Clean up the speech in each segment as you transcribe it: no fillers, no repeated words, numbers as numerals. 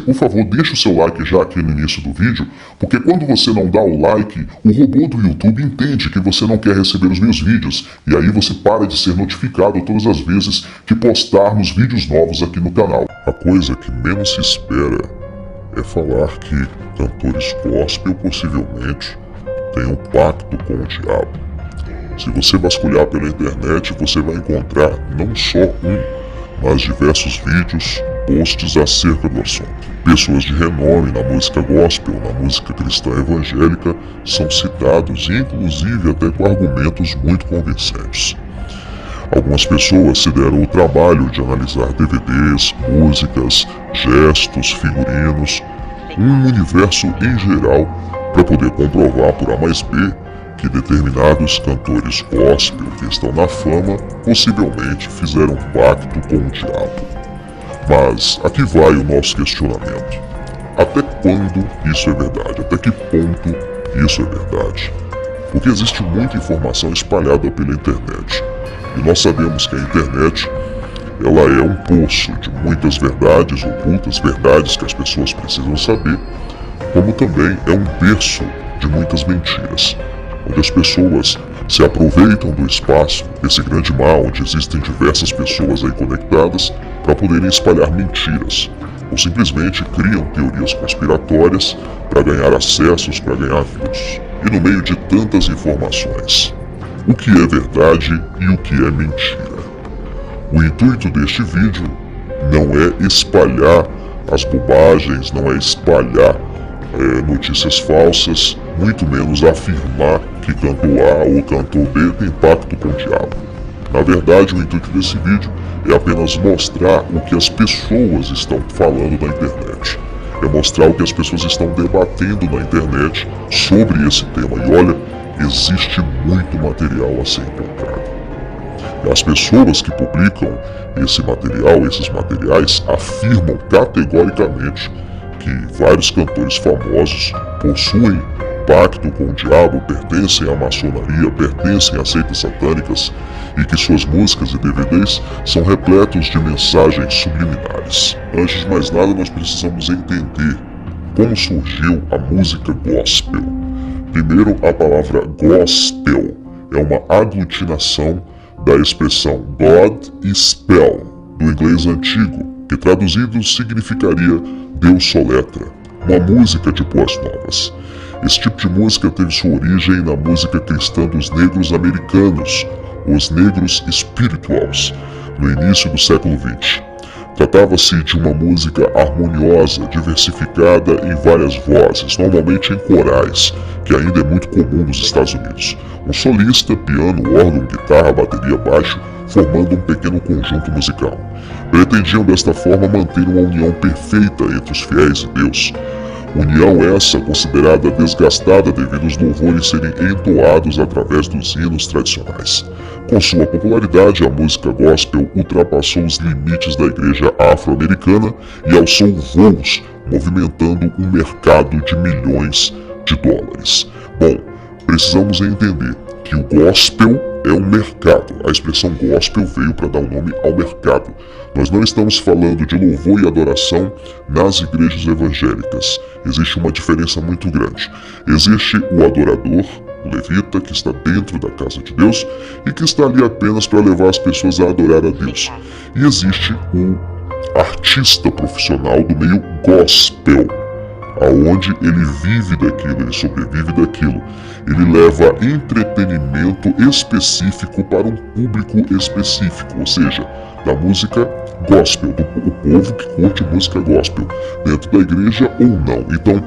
Por favor, deixe o seu like já aqui no início do vídeo, porque quando você não dá o like, o robô do YouTube entende que você não quer receber os meus vídeos, e aí você para de ser notificado todas as vezes que postarmos vídeos novos aqui no canal. A coisa que menos se espera é falar que cantores gospel possivelmente têm um pacto com o diabo. Se você vasculhar pela internet, você vai encontrar não só mas diversos vídeos, posts acerca do assunto. Pessoas de renome na música gospel, na música cristã evangélica, são citados, inclusive até com argumentos muito convincentes. Algumas pessoas se deram o trabalho de analisar DVDs, músicas, gestos, figurinos, um universo em geral, para poder comprovar por A mais B que determinados cantores gospel que estão na fama possivelmente fizeram um pacto com o diabo. Mas aqui vai o nosso questionamento. Até quando isso é verdade? Até que ponto isso é verdade? Porque existe muita informação espalhada pela internet. E nós sabemos que a internet ela é um poço de muitas verdades ocultas, verdades que as pessoas precisam saber, como também é um berço de muitas mentiras, onde as pessoas se aproveitam do espaço, esse grande mar onde existem diversas pessoas aí conectadas, para poderem espalhar mentiras, ou simplesmente criam teorias conspiratórias para ganhar acessos, para ganhar views. E no meio de tantas informações, o que é verdade e o que é mentira? O intuito deste vídeo não é espalhar as bobagens, não é espalhar notícias falsas, muito menos afirmar que cantor A ou cantor B tem pacto com o diabo. Na verdade, o intuito desse vídeo é apenas mostrar o que as pessoas estão falando na internet. É mostrar o que as pessoas estão debatendo na internet sobre esse tema. E olha, existe muito material a ser encontrado. E as pessoas que publicam esse material, esses materiais, afirmam categoricamente que vários cantores famosos possuem pacto com o diabo, pertencem à maçonaria, pertencem a seitas satânicas e que suas músicas e DVDs são repletos de mensagens subliminares. Antes de mais nada, nós precisamos entender como surgiu a música gospel. Primeiro, a palavra gospel é uma aglutinação da expressão God e spell, do inglês antigo, que traduzido significaria Deus soletra, uma música de boas novas. Esse tipo de música teve sua origem na música cristã dos negros americanos, os negros spirituals, no início do século XX. Tratava-se de uma música harmoniosa, diversificada em várias vozes, normalmente em corais, que ainda é muito comum nos Estados Unidos. Um solista, piano, órgão, guitarra, bateria, baixo, formando um pequeno conjunto musical. Pretendiam desta forma manter uma união perfeita entre os fiéis e Deus. União essa considerada desgastada devido aos louvores serem entoados através dos hinos tradicionais. Com sua popularidade, a música gospel ultrapassou os limites da igreja afro-americana e alçou voos, movimentando um mercado de milhões de dólares. Bom, precisamos entender que o gospel é um mercado. A expressão gospel veio para dar um nome ao mercado. Nós não estamos falando de louvor e adoração nas igrejas evangélicas. Existe uma diferença muito grande. Existe o adorador, o levita, que está dentro da casa de Deus e que está ali apenas para levar as pessoas a adorar a Deus. E existe o artista profissional do meio gospel, aonde ele vive daquilo, ele sobrevive daquilo. Ele leva entretenimento específico para um público específico, ou seja, da música gospel, o povo que curte música gospel, dentro da igreja ou não. Então,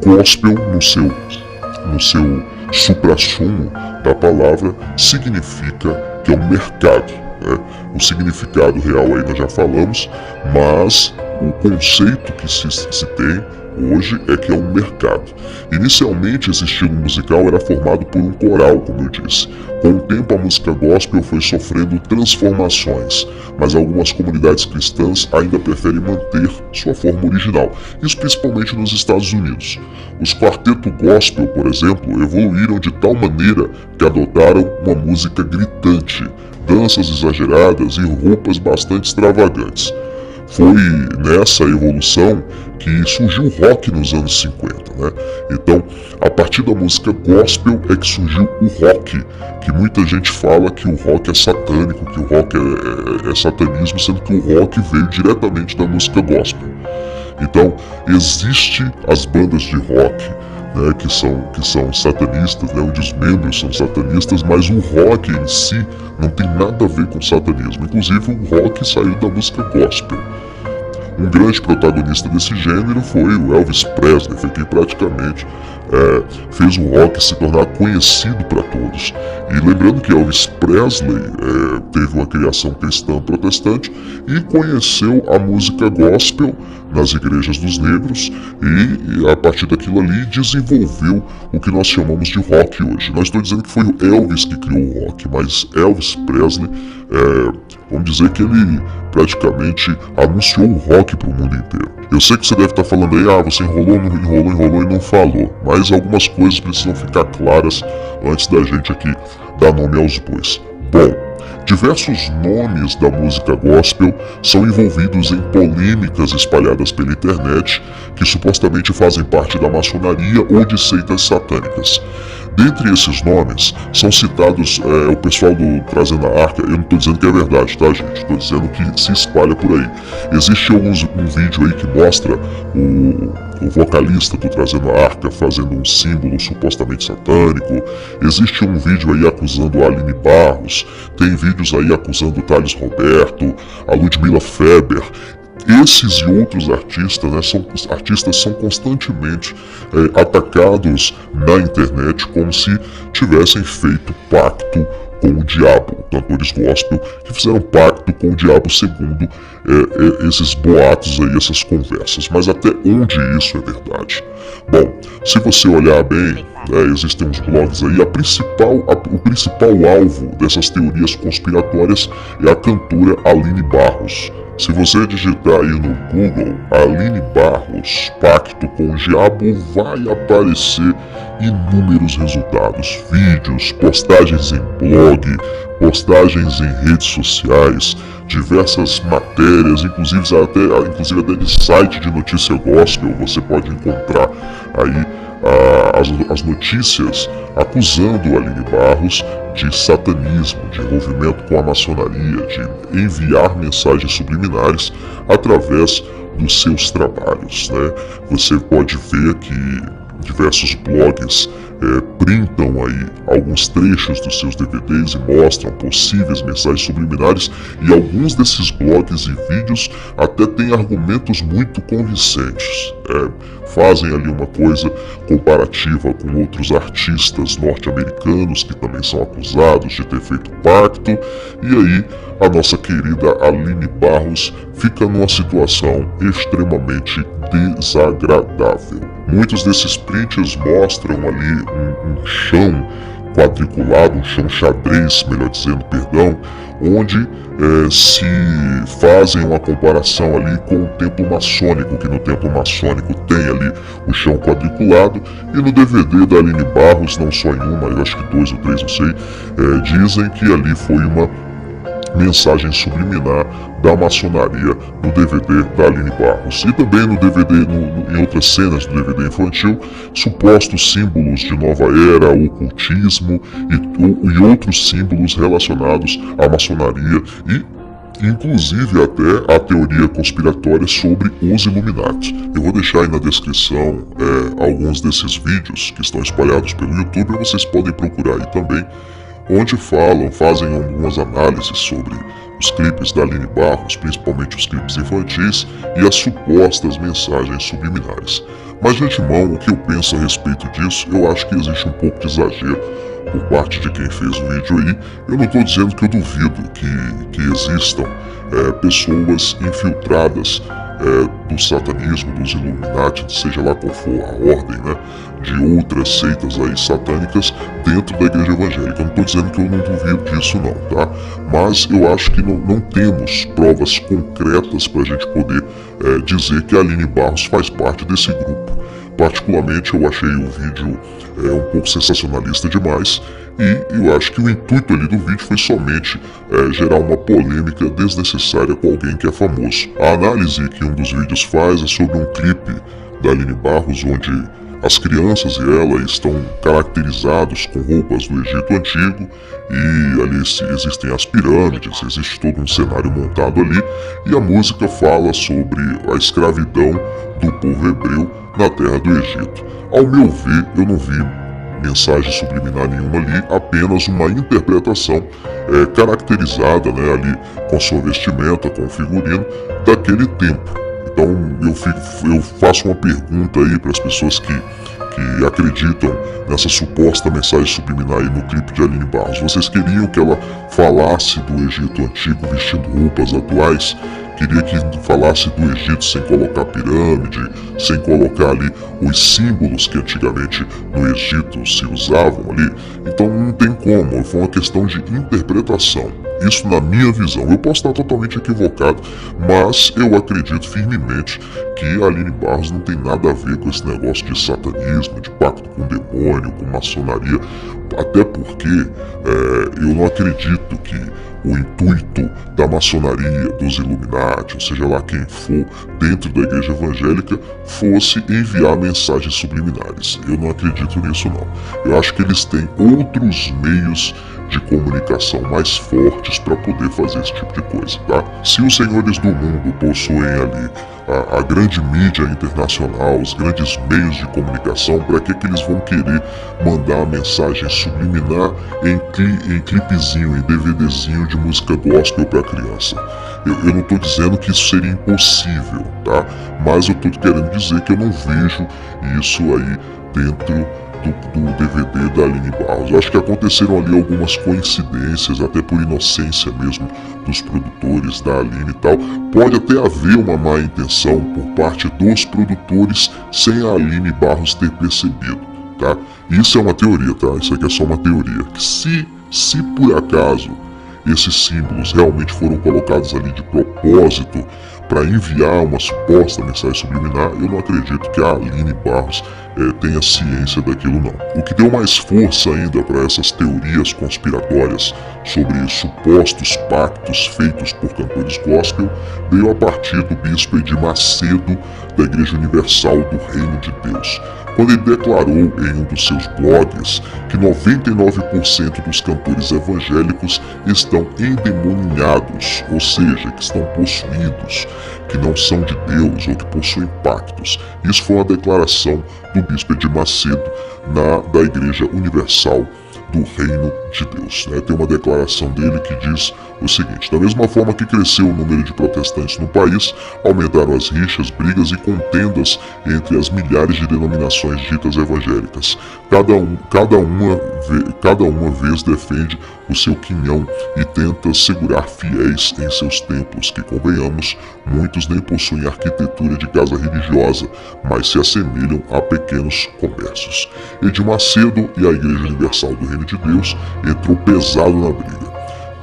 gospel no seu suprassumo da palavra significa que é um mercado, né? O significado real aí nós já falamos, mas o conceito que se tem hoje é que é um mercado. Inicialmente esse estilo musical era formado por um coral, como eu disse. Com o tempo a música gospel foi sofrendo transformações, mas algumas comunidades cristãs ainda preferem manter sua forma original, isso principalmente nos Estados Unidos. Os quartetos gospel, por exemplo, evoluíram de tal maneira que adotaram uma música gritante, danças exageradas e roupas bastante extravagantes. foi nessa evolução que surgiu o rock nos anos 50, né? Então, a partir da música gospel é que surgiu o rock, que muita gente fala que o rock é satânico, que o rock é satanismo, sendo que o rock veio diretamente da música gospel. Então, existe as bandas de rock, né, que são satanistas, né, onde os membros são satanistas, mas o rock em si não tem nada a ver com satanismo. Inclusive, o rock saiu da música gospel. Um grande protagonista desse gênero foi o Elvis Presley, foi quem praticamente fez o rock se tornar conhecido para todos. E lembrando que Elvis Presley teve uma criação cristã protestante e conheceu a música gospel nas igrejas dos negros e a partir daquilo ali desenvolveu o que nós chamamos de rock hoje. Não estou dizendo que foi o Elvis que criou o rock, mas Elvis Presley, vamos dizer que ele praticamente anunciou o rock para o mundo inteiro. Eu sei que você deve estar falando aí, você enrolou e não falou, mas algumas coisas precisam ficar claras antes da gente aqui dar nome aos bois. Bom, diversos nomes da música gospel são envolvidos em polêmicas espalhadas pela internet que supostamente fazem parte da maçonaria ou de seitas satânicas. Dentre esses nomes são citados o pessoal do Trazendo a Arca. Eu não estou dizendo que é verdade, tá, gente? Estou dizendo que se espalha por aí. Existe um vídeo aí que mostra o vocalista do Trazendo a Arca fazendo um símbolo supostamente satânico. Existe um vídeo aí acusando a Aline Barros. Tem vídeos aí acusando o Thales Roberto, a Ludmilla Feber. Esses e outros artistas, né, são constantemente atacados na internet como se tivessem feito pacto com o diabo. Cantores gospel que fizeram pacto com o diabo segundo esses boatos aí, essas conversas. Mas até onde isso é verdade? Bom, se você olhar bem, existem uns blogs aí, o principal alvo dessas teorias conspiratórias é a cantora Aline Barros. Se você digitar aí no Google Aline Barros, pacto com o diabo, vai aparecer inúmeros resultados, vídeos, postagens em blog, postagens em redes sociais, diversas matérias, inclusive até de site de notícia gospel, você pode encontrar aí as notícias acusando Aline Barros de satanismo, de envolvimento com a maçonaria, de enviar mensagens subliminares através dos seus trabalhos, né? Você pode ver que diversos blogs printam aí alguns trechos dos seus DVDs e mostram possíveis mensagens subliminares, e alguns desses blogs e vídeos até têm argumentos muito convincentes. Fazem ali uma coisa comparativa com outros artistas norte-americanos que também são acusados de ter feito pacto, e aí a nossa querida Aline Barros fica numa situação extremamente desagradável. Muitos desses prints mostram ali um chão quadriculado, um chão xadrez, melhor dizendo, perdão, onde se fazem uma comparação ali com o templo maçônico, que no templo maçônico tem ali o chão quadriculado, e no DVD da Aline Barros, não só em uma, eu acho que 2 ou 3, não sei, dizem que ali foi uma mensagem subliminar da maçonaria no DVD da Aline Barros. E também no DVD, em outras cenas do DVD infantil, supostos símbolos de nova era, ocultismo e outros símbolos relacionados à maçonaria e inclusive até a teoria conspiratória sobre os Illuminati. Eu vou deixar aí na descrição alguns desses vídeos que estão espalhados pelo YouTube, vocês podem procurar aí também, onde fazem algumas análises sobre os clipes da Aline Barros, principalmente os clipes infantis e as supostas mensagens subliminares. Mas de antemão, o que eu penso a respeito disso, eu acho que existe um pouco de exagero por parte de quem fez o vídeo aí. Eu não estou dizendo que eu duvido que existam pessoas infiltradas do satanismo, dos Illuminati, seja lá qual for a ordem, né, de outras seitas aí satânicas dentro da igreja evangélica. Eu não estou dizendo que eu não duvido disso não, tá? Mas eu acho que não temos provas concretas para a gente poder dizer que a Aline Barros faz parte desse grupo. particularmente eu achei o vídeo um pouco sensacionalista demais, e eu acho que o intuito ali do vídeo foi somente gerar uma polêmica desnecessária com alguém que é famoso. A análise que um dos vídeos faz é sobre um clipe da Aline Barros, onde as crianças e ela estão caracterizados com roupas do Egito Antigo, e ali existem as pirâmides, existe todo um cenário montado ali, e a música fala sobre a escravidão do povo hebreu na terra do Egito. Ao meu ver, eu não vi mensagem subliminar nenhuma ali, apenas uma interpretação caracterizada, né, ali com sua vestimenta, com o figurino daquele tempo. Então eu faço uma pergunta aí para as pessoas que acreditam nessa suposta mensagem subliminar aí no clipe de Aline Barros. Vocês queriam que ela falasse do Egito Antigo vestindo roupas atuais? Queria que falasse do Egito sem colocar pirâmide, sem colocar ali os símbolos que antigamente no Egito se usavam ali? Então não tem como, foi uma questão de interpretação. Isso na minha visão. Eu posso estar totalmente equivocado, mas eu acredito firmemente que a Aline Barros não tem nada a ver com esse negócio de satanismo, de pacto com o demônio, com maçonaria, até porque eu não acredito que o intuito da maçonaria, dos Illuminati, ou seja lá quem for, dentro da igreja evangélica, fosse enviar mensagens subliminares. Eu não acredito nisso não. Eu acho que eles têm outros meios de comunicação mais fortes para poder fazer esse tipo de coisa, tá? Se os senhores do mundo possuem ali a grande mídia internacional, os grandes meios de comunicação, para que eles vão querer mandar mensagem subliminar em clipezinho, em DVDzinho de música gospel para criança? Eu não estou dizendo que isso seria impossível, tá? Mas eu estou querendo dizer que eu não vejo isso aí dentro do DVD da Aline Barros. Eu acho que aconteceram ali algumas coincidências, até por inocência mesmo dos produtores da Aline e tal. Pode até haver uma má intenção por parte dos produtores sem a Aline Barros ter percebido, tá? Isso é uma teoria, tá? Isso aqui é só uma teoria. Que se por acaso esses símbolos realmente foram colocados ali de propósito para enviar uma suposta mensagem subliminar, eu não acredito que a Aline Barros tenha ciência daquilo não. O que deu mais força ainda para essas teorias conspiratórias sobre supostos pactos feitos por cantores gospel veio a partir do bispo Edir Macedo da Igreja Universal do Reino de Deus, quando ele declarou em um dos seus blogs que 99% dos cantores evangélicos estão endemoniados, ou seja, que estão possuídos, que não são de Deus ou que possuem pactos. Isso foi uma declaração do bispo Edir Macedo da Igreja Universal do Reino de Deus, né? Tem uma declaração dele que diz o seguinte: da mesma forma que cresceu o número de protestantes no país, aumentaram as rixas, brigas e contendas entre as milhares de denominações ditas evangélicas. Cada uma vez defende o seu quinhão e tenta segurar fiéis em seus templos, que, convenhamos, muitos nem possuem arquitetura de casa religiosa, mas se assemelham a pequenos comércios. Edir Macedo e a Igreja Universal do Reino de Deus entrou pesado na briga.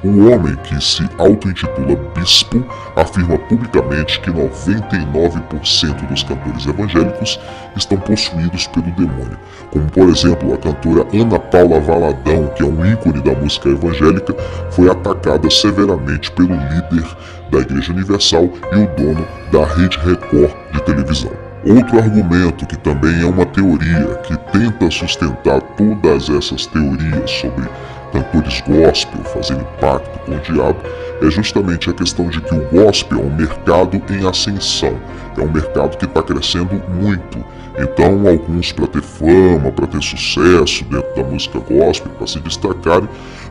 O homem que se auto-intitula bispo afirma publicamente que 99% dos cantores evangélicos estão possuídos pelo demônio, como por exemplo a cantora Ana Paula Valadão, que é um ícone da música evangélica, foi atacada severamente pelo líder da Igreja Universal e o dono da Rede Record de televisão. Outro argumento, que também é uma teoria, que tenta sustentar todas essas teorias sobre cantores gospel fazendo pacto com o diabo, é justamente a questão de que o gospel é um mercado em ascensão, é um mercado que está crescendo muito. Então alguns, para ter fama, para ter sucesso dentro da música gospel, para se destacarem,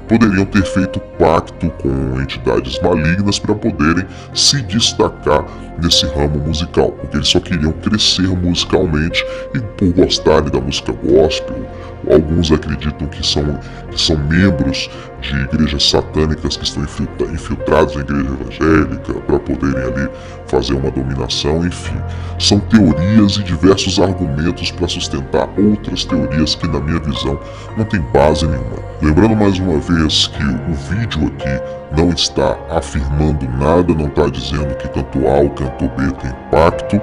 poderiam ter feito pacto com entidades malignas para poderem se destacar nesse ramo musical, porque eles só queriam crescer musicalmente e por gostarem da música gospel. Alguns acreditam que são membros de igrejas satânicas que estão infiltrados na igreja evangélica para poderem ali fazer uma dominação, enfim. São teorias e diversos argumentos para sustentar outras teorias que, na minha visão, não tem base nenhuma. Lembrando mais uma vez que o vídeo aqui não está afirmando nada, não está dizendo que canto A ou canto B tem pacto.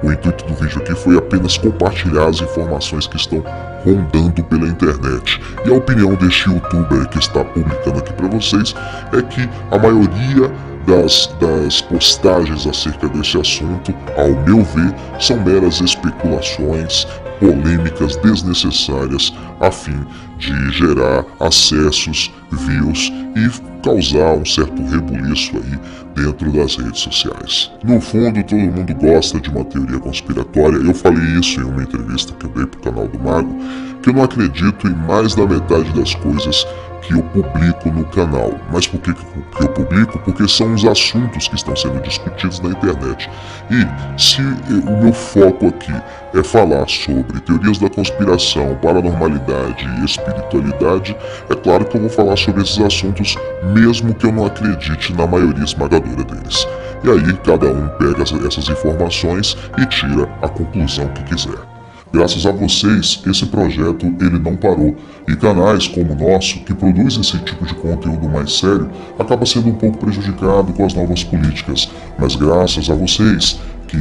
O intuito do vídeo aqui foi apenas compartilhar as informações que estão rondando pela internet. E a opinião deste youtuber que está publicando aqui para vocês é que a maioria das postagens acerca desse assunto, ao meu ver, são meras especulações, polêmicas desnecessárias a fim de gerar acessos, views e causar um certo rebuliço aí dentro das redes sociais. No fundo, todo mundo gosta de uma teoria conspiratória. Eu falei isso em uma entrevista que eu dei pro canal do Mago, que eu não acredito em mais da metade das coisas que eu publico no canal. Mas por que eu publico? Porque são os assuntos que estão sendo discutidos na internet. E se o meu foco aqui é falar sobre teorias da conspiração, paranormalidade e espiritualidade, é claro que eu vou falar sobre esses assuntos mesmo que eu não acredite na maioria esmagadora deles. E aí cada um pega essas informações e tira a conclusão que quiser. Graças a vocês, esse projeto ele não parou, e canais como o nosso, que produz esse tipo de conteúdo mais sério, acaba sendo um pouco prejudicado com as novas políticas, mas graças a vocês, que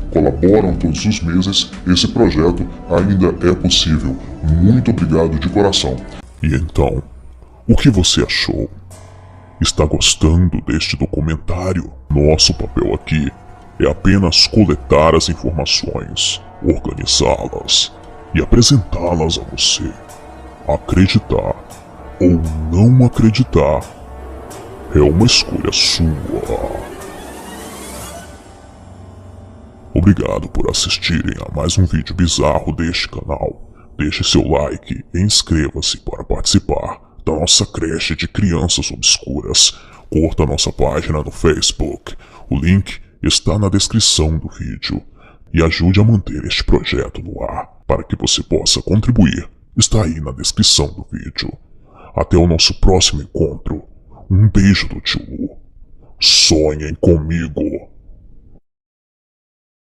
colaboram todos os meses, esse projeto ainda é possível. Muito obrigado de coração. E então, o que você achou? Está gostando deste documentário? Nosso papel aqui é apenas coletar as informações, organizá-las e apresentá-las a você. Acreditar ou não acreditar é uma escolha sua. Obrigado por assistirem a mais um vídeo bizarro deste canal. Deixe seu like e inscreva-se para participar da nossa creche de crianças obscuras. Curta nossa página no Facebook. O link está na descrição do vídeo. E ajude a manter este projeto no ar. Para que você possa contribuir, está aí na descrição do vídeo. Até o nosso próximo encontro. Um beijo do tio Lu. Sonhem comigo.